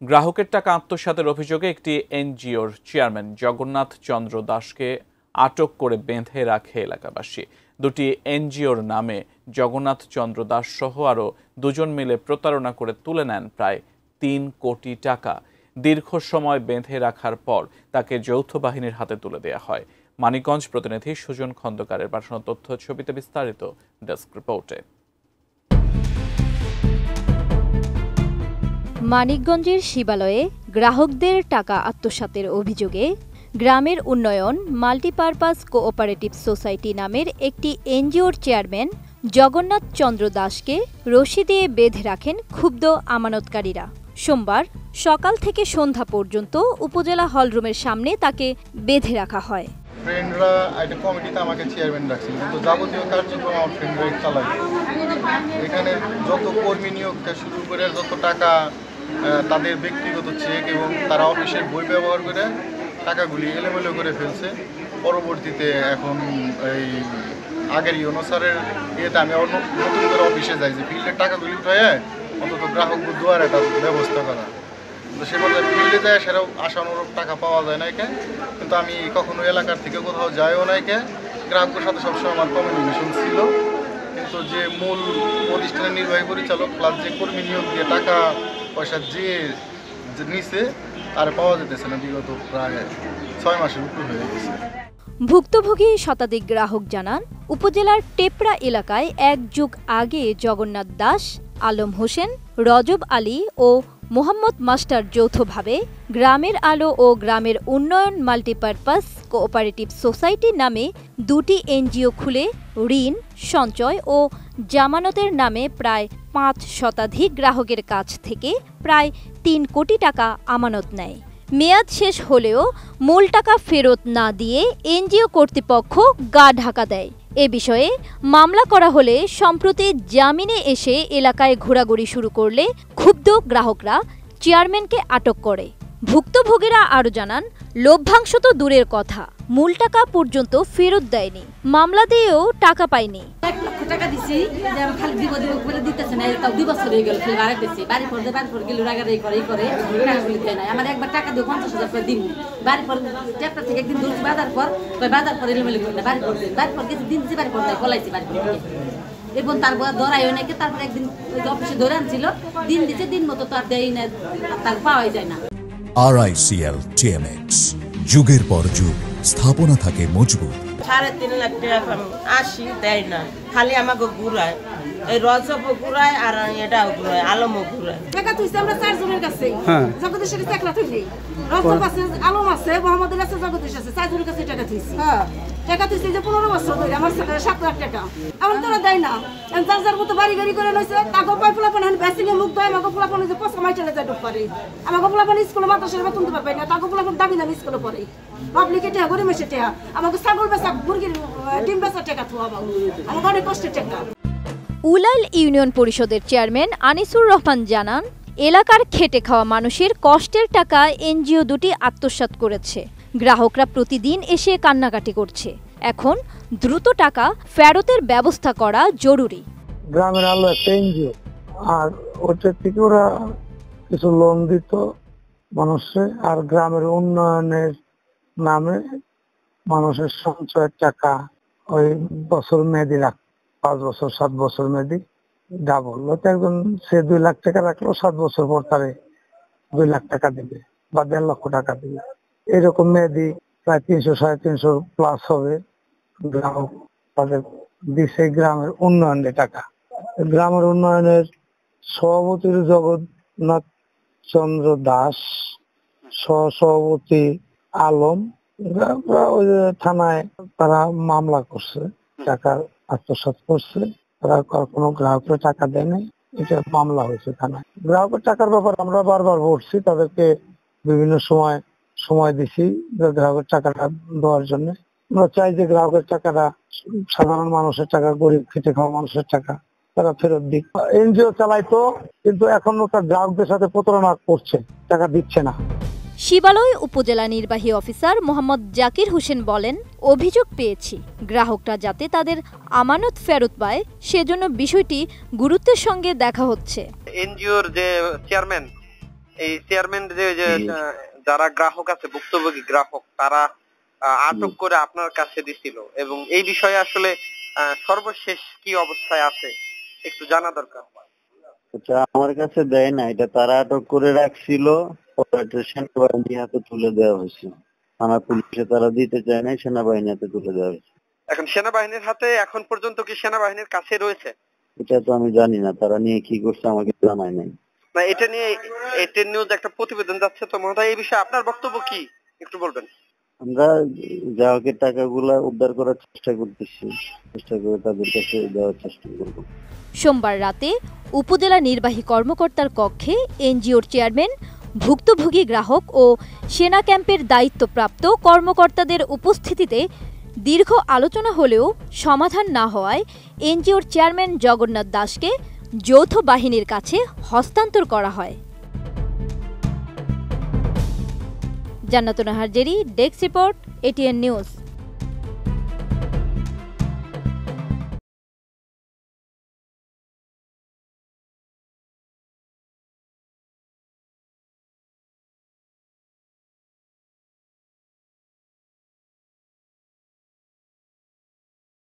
গ্রাহকের টাকা আত্মসাতের অভিযোগে একটি এনজিওর চেয়ারম্যান জগন্নাথ চন্দ্র দাসকে আটক করে বেঁধে রাখে এলাকাবাসী। দুটি এনজিওর নামে জগন্নাথ চন্দ্র দাস সহ আরও দুজন মিলে প্রতারণা করে তুলে নেন প্রায় ৩ কোটি টাকা। দীর্ঘ সময় বেঁধে রাখার পর তাকে যৌথ বাহিনীর হাতে তুলে দেওয়া হয়। মানিকগঞ্জ প্রতিনিধি সুজন খন্দকারের পাঠানো তথ্য ছবিতে বিস্তারিত ডেস্ক রিপোর্টে। মানিকগঞ্জের শিবালয়ে গ্রাহকদের টাকা আত্মসাতের অভিযোগে গ্রামের উন্নয়ন মাল্টিপারপাস কোঅপারেটিভ সোসাইটি নামের একটি এনজিওর চেয়ারম্যান জগন্নাথ চন্দ্র দাসকে রশি দিয়ে বেঁধে রাখেন ক্ষুব্ধ আমানতকারীরা। সোমবার সকাল থেকে সন্ধ্যা পর্যন্ত উপজেলা হলরুমের সামনে তাকে বেঁধে রাখা হয়। ফ্রেন্ডরা একটা কমিটিতে আমাকে চেয়ারম্যান রাখছিল, কিন্তু যাবতীয় কার্যক্রম আমার ফ্রেন্ডরাই চালায়। এখানে যত কর্মী নিয়োগ শুরু করে যত টাকা তাদের ব্যক্তিগত চেক এবং তারা অফিসের বই ব্যবহার করে টাকাগুলি এলোমেলো করে ফেলছে। পরবর্তীতে এখন এই আগের অনুসারের ইয়েতে আমি নতুন করে অফিসে যাই যে ফিল্ডের টাকাগুলি উঠে অন্তত গ্রাহক দুয়ার একটা ব্যবস্থা করা। তো সে বলতে ফিল্ডে যায় সেটাও আশানুরূপ টাকা পাওয়া যায় না একে, কিন্তু আমি কখনো এলাকার থেকে কোথাও যাইও না একে। গ্রাহকের সাথে সবসময় আমার কমিউনিকেশন ছিল, কিন্তু যে মূল প্রতিষ্ঠানের নির্বাহী পরিচালক প্লাস যে কর্মী নিয়োগ দিয়ে টাকা পয়সা যে নিচে তার পাওয়া যেতেছে না। বিগত প্রায় 6 মাসের উপর হয়ে গেছে। ভুক্তভোগী শতাধিক গ্রাহক জানান, উপজেলার টেপরা এলাকায় 1 যুগ আগে জগন্নাথ দাস, আলম হোসেন, রজব আলী ও মোহাম্মদ মাস্টার যৌথভাবে গ্রামের আলো ও গ্রামের উন্নয়ন মাল্টিপারপাস কোঅপারেটিভ সোসাইটি নামে দুটি এনজিও খুলে ঋণ, সঞ্চয় ও জামানতের নামে প্রায় 5 শতাধিক গ্রাহকের কাছ থেকে প্রায় 3 কোটি টাকা আমানত নেয়। মেয়াদ শেষ হলেও মূল টাকা ফেরত না দিয়ে এনজিও কর্তৃপক্ষ গা ঢাকা দেয়। এ বিষয়ে মামলা করা হলে সম্প্রতি জামিনে এসে এলাকায় ঘোরাঘুরি শুরু করলে ক্ষুব্ধ গ্রাহকরা চেয়ারম্যানকে আটক করে। ভুক্তভোগীরা আরও জানান, লভ্যাংশ তো দূরের কথা, মূল টাকা পর্যন্ত ফেরত দেয়নি, মামলা দিয়েও টাকা পায়নি। 1 লক্ষ টাকা দিছি, খালি দিব বলে দিতেছে না, তাও 2 বছর হয়ে গেল। বাড়ি পেয়েছি, বাড়ি পর গেল রাগারাগি করে টাকাগুলি দেয় না। আমার একবার টাকা দিয়ে 50,000 করে দিন, বাড়ি পর ট্যাপটা থেকে একদিন ধরছি বাজার পর এলোমেলো করে না, বাড়ি পর গেছি দিন দিচ্ছি, বাড়ি পর পলাইছি বাড়ি পর এবং তারপর ধরাই নাকি। তারপর একদিন অফিসে ধরে আনছিল, দিন দিচ্ছে, দিন মতো তো আর দেয় না, তার পাওয়াই যায় না। RICL TMX, যুগের পর যুগ স্থাপনা থাকে মজবুত। 3.5 লাখ টাকা আসি দেয় না, খালি আমাকে ঘুরায়, এই রজব ঘুরায় আর এটাও ঘুরায়, আলমও ঘুরায়। টাকা তুইছে আমরা 4 জনের কাছে, জগদীশের কাছে 1 লাখ তুই, রজব আছে, আলম আছে, মোহাম্মদের আছে, জগদীশ আছে, 4 জনের কাছে টাকা তুইছি। টাকা তুইছে যে 15 বছর ধরে আমার 7 লাখ টাকা আমার তোরা দেয় না। যার যার মতো বাড়ি গাড়ি করে নইছে, তাকে পাই পোলাপান বেসিংয়ে মুখ দেয়, আমাকে পোলাপান যে 5 মাইটালে যায় ঢুকপারে, আমাকে পোলাপান স্কুলে মাদ্রাসার বেতন দিতে পারবে না, তাকে পোলাপান দাবি দাবি স্কুলে পড়ে, পাবলিকে টাকা গরিব মেসে টাকা, আমাকে ছাগল বেচা, মুরগির ডিম বেচা টাকা তো আমাকে অনেক কষ্টের টাকা। উলাইল ইউনিয়ন পরিষদের চেয়ারম্যান আনিসুর রহমান জানান, এলাকার খেটে খাওয়া মানুষের কষ্টের টাকা এনজিও দুটি আত্মসাৎ করেছে। গ্রাহকরা প্রতিদিন এসে কান্নাকাটি করছে। এখন দ্রুত টাকা ফেরতের ব্যবস্থা করা জরুরি। গ্রামের আলো একটা এনজিও, আর ওটা থেকে ওরা কিছু লোন দিত মানুষে, আর গ্রামের উন্নয়নের নামে মানুষের সঞ্চয়ের টাকা ওই বছর মেয়াদি রাখ, 5 বছর 7 বছর মেয়াদি ডাবল। ওটা একজন সে 2 লাখ টাকা রাখলো, 7 বছর পর তারে 2 লাখ টাকা দিবে বা 1.5 লক্ষ টাকা দিবে। এরকম মেয়াদি প্রায় 300-350 প্লাস হবে। গ্রাহক তাদের দিছে গ্রামের উন্নয়নের টাকা। গ্রামের উন্নয়নের সভাপতি জগন্নাথ চন্দ্র দাস, সহসভাপতি আলম, ওই থানায় তারা মামলা করছে, টাকা আত্মসাৎ করছে। তারা কোনো গ্রাহকের টাকা দেয় নাই, এটা মামলা হয়েছে থানায়। গ্রাহকের টাকার ব্যাপারে আমরা বারবার বলছি, তাদেরকে বিভিন্ন সময় দিছি গ্রাহকের টাকাটা দেওয়ার জন্য। আমরা চাই যে গ্রাহকের টাকাটা, সাধারণ মানুষের টাকা, গরিব খেটে খাওয়া মানুষের টাকা তারা ফেরত দিক। এনজিও চালাইতো, কিন্তু এখন ওটা গ্রাহকদের সাথে প্রতারণা করছে, টাকা দিচ্ছে না। শিবালয় উপজেলা নির্বাহী অফিসার মোহাম্মদ জাকির হোসেন বলেন, অভিযোগ পেয়েছি, গ্রাহকরা যাতে তাদের আমানত ফেরত পায় সেজন্য বিষয়টি গুরুত্বের সঙ্গে দেখা হচ্ছে। এনজিওর যে চেয়ারম্যান এই চেয়ারম্যান যে যারা গ্রাহক আছে, ভুক্তভোগী গ্রাহক, তারা আটক করে আপনার কাছে দিছিল, এবং এই বিষয়ে আসলে সর্বশেষ কি অবস্থায় আছে একটু জানা দরকার। এটা আমার কাছে দেয় না, এটা তারা আটক করে রাখছিল, সেনাবাহিনীর হাতে তুলে দেওয়া হয়েছে। থানা পুলিশে তারা দিতে চায় না, সেনাবাহিনীর হাতে তুলে দেওয়া হয়েছে। এখন সেনাবাহিনীর হাতে এখন পর্যন্ত কি সেনাবাহিনীর কাছে রয়েছে? এটা তো আমি জানি না, তারা নিয়ে কি করছে আমাকে জানায় নাই। না, এটা নিয়ে এটেন নিউজ একটা প্রতিবেদন যাচ্ছে তো মহোদয়, এই বিষয়ে আপনার বক্তব্য কি একটু বলবেন? আমরা গ্রাহকের টাকাগুলা উদ্ধার করার চেষ্টা করতেছি, চেষ্টা করে তাদের কাছে দেওয়ার চেষ্টা করব। সোমবার রাতে উপজেলা নির্বাহী কর্মকর্তার কক্ষে এনজিওর চেয়ারম্যান, ভুক্তভোগী গ্রাহক ও সেনা ক্যাম্পের দায়িত্বপ্রাপ্ত কর্মকর্তাদের উপস্থিতিতে দীর্ঘ আলোচনা হলেও সমাধান না হওয়ায় এনজিওর চেয়ারম্যান জগন্নাথ দাসকে যৌথ বাহিনীর কাছে হস্তান্তর করা হয়। জান্নাতুন Nahar Jerry, desk report, ATN news.